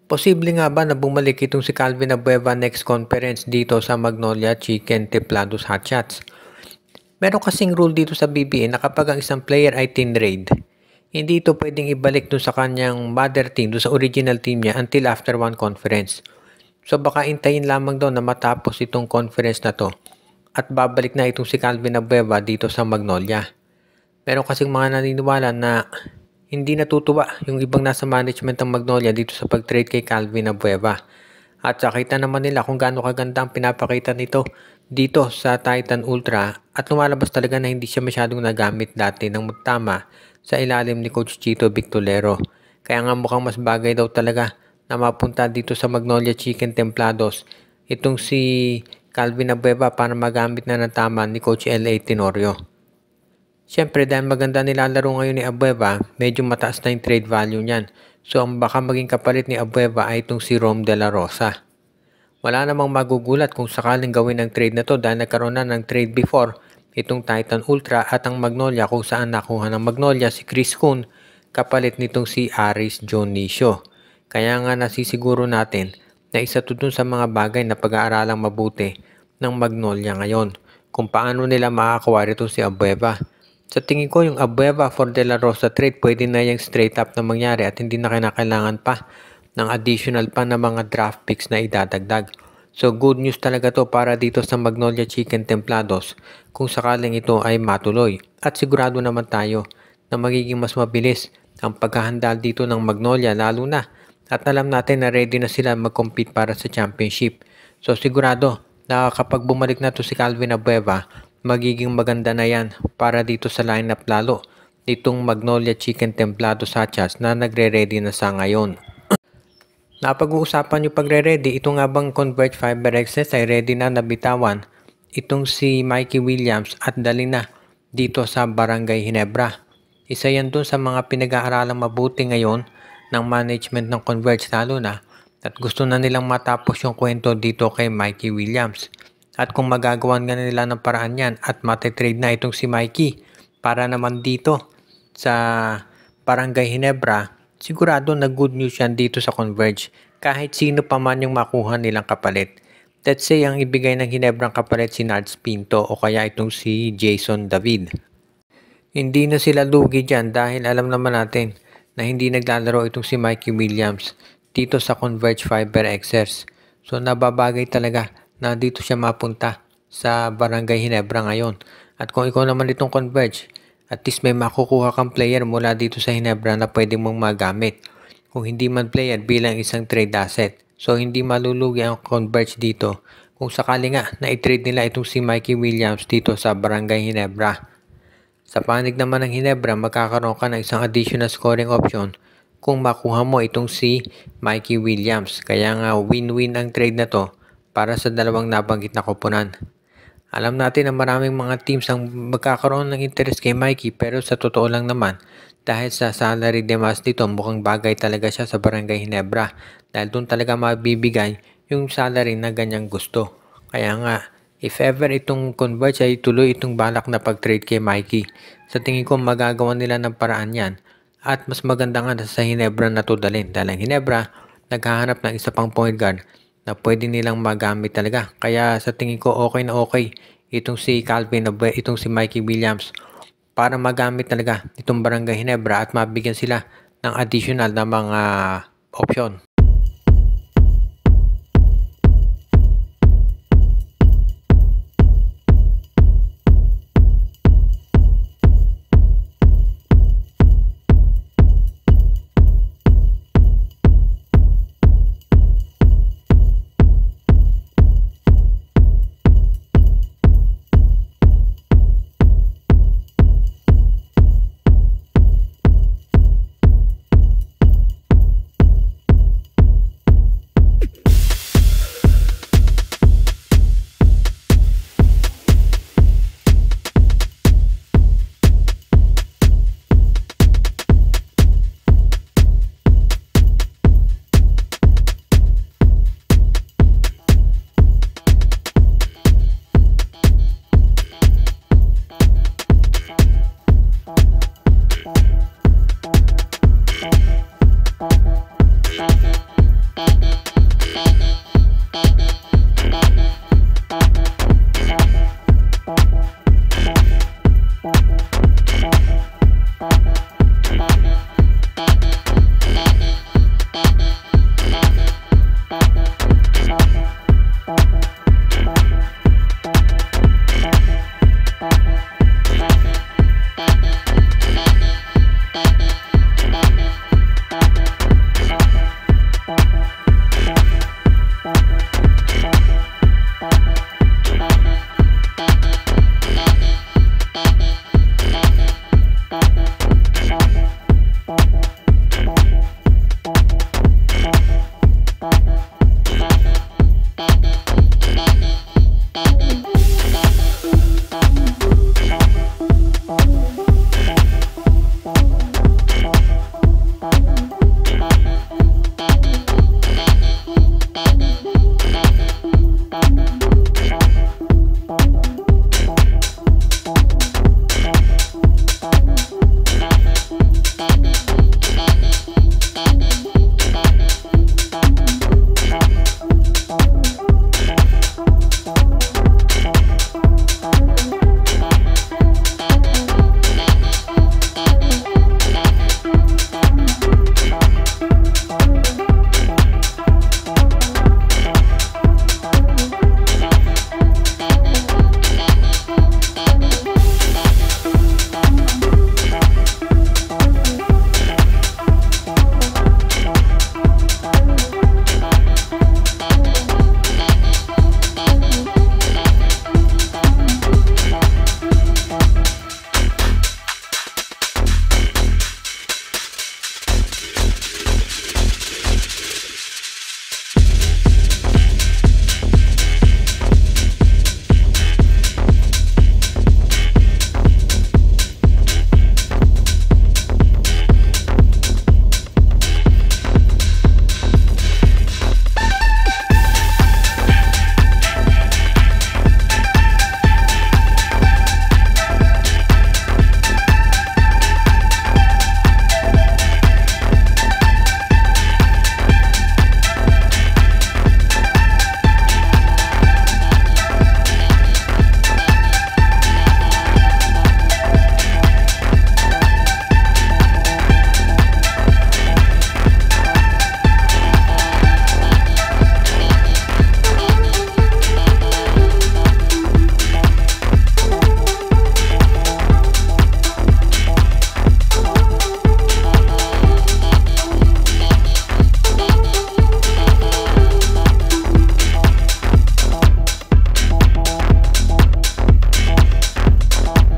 Posible nga ba na bumalik itong si Calvin Abueva next conference dito sa Magnolia Chicken Templados Hotshots? Meron kasing rule dito sa BBA na kapag ang isang player ay tinrade, hindi ito pwedeng ibalik dun sa kanyang mother team, dun sa original team niya until after one conference. So baka intayin lamang daw na matapos itong conference na to at babalik na itong si Calvin Abueva dito sa Magnolia. Meron kasing mga naniniwala na hindi natutuwa yung ibang nasa management ng Magnolia dito sa pag-trade kay Calvin Abueva. At nakita naman nila kung gaano kaganda ang pinapakita nito dito sa Titan Ultra at lumalabas talaga na hindi siya masyadong nagamit dati ng tama sa ilalim ni Coach Chito Victolero. Kaya nga mukhang mas bagay daw talaga na mapunta dito sa Magnolia Chicken Templados itong si Calvin Abueva para magamit na ng tama ni Coach L.A. Tenorio. Siyempre dahil maganda nilalaro ngayon ni Abueva, medyo mataas na yung trade value niyan. So ang baka maging kapalit ni Abueva ay itong si Rom De La Rosa. Wala namang magugulat kung sakaling gawin ng trade na to dahil nagkaroon na ng trade before itong Titan Ultra at ang Magnolia kung saan nakuha ng Magnolia si Chris Kuhn kapalit nitong si Aris Dionisio. Kaya nga nasisiguro natin na isa to dun sa mga bagay na pag-aaralang mabuti ng Magnolia ngayon kung paano nila makakakuha rito si Abueva. Sa tingin ko yung Abueva for De La Rosa trade pwede na yung straight up na mangyari at hindi na kinakailangan pa ng additional pa na mga draft picks na idadagdag. So good news talaga to para dito sa Magnolia Chicken Templados kung sakaling ito ay matuloy. At sigurado naman tayo na magiging mas mabilis ang paghahanda dito ng Magnolia lalo na at alam natin na ready na sila mag-compete para sa championship. So sigurado na kapag bumalik na to si Calvin Abueva, magiging maganda na yan para dito sa lineup lalo ditong Magnolia Chicken Templados Hotshots na nagre-ready na sa ngayon. Napag-uusapan yung pagre-ready, ito nga bang Converge Fiber XS ay ready na nabitawan itong si Mikey Williams at dali na dito sa Barangay Ginebra. Isa yan dun sa mga pinag-aaralang mabuti ngayon ng management ng Converge lalo na at gusto na nilang matapos yung kwento dito kay Mikey Williams. At kung magagawan nga nila ng paraan yan at matitrade na itong si Mikey para naman dito sa Barangay Ginebra, sigurado na good news yan dito sa Converge kahit sino pa man yung makuha nilang kapalit. Let's say ang ibigay ng Ginebrang kapalit si Nards Pinto o kaya itong si Jason David. Hindi na sila lugi dyan dahil alam naman natin na hindi naglalaro itong si Mikey Williams dito sa Converge Fiber XS. So nababagay talaga na dito siya mapunta sa Barangay Ginebra ngayon. At kung ikaw naman itong Converge, at least may makukuha kang player mula dito sa Ginebra na pwede mong magamit. Kung hindi man player bilang isang trade asset. So hindi malulugi ang Converge dito kung sakali nga na i-trade nila itong si Mikey Williams dito sa Barangay Ginebra. Sa panig naman ng Ginebra, magkakaroon ka ng isang additional scoring option kung makuha mo itong si Mikey Williams. Kaya nga win-win ang trade na to para sa dalawang nabanggit na koponan. Alam natin na maraming mga teams ang magkakaroon ng interest kay Mikey pero sa totoo lang naman dahil sa salary demands nito mukhang bagay talaga siya sa Barangay Ginebra dahil doon talaga mabibigay yung salary na ganyang gusto. Kaya nga if ever itong Converge ay tuloy itong balak na pag-trade kay Mikey, sa tingin ko magagawa nila ng paraan yan at mas maganda nga sa Ginebra na to dalhin dahil ang Ginebra naghahanap ng isa pang point guard na pwede nilang magamit talaga. Kaya sa tingin ko okay na okay itong si Calvin Abueva, itong si Mikey Williams para magamit talaga itong Barangay Ginebra at mabigyan sila ng additional na mga option.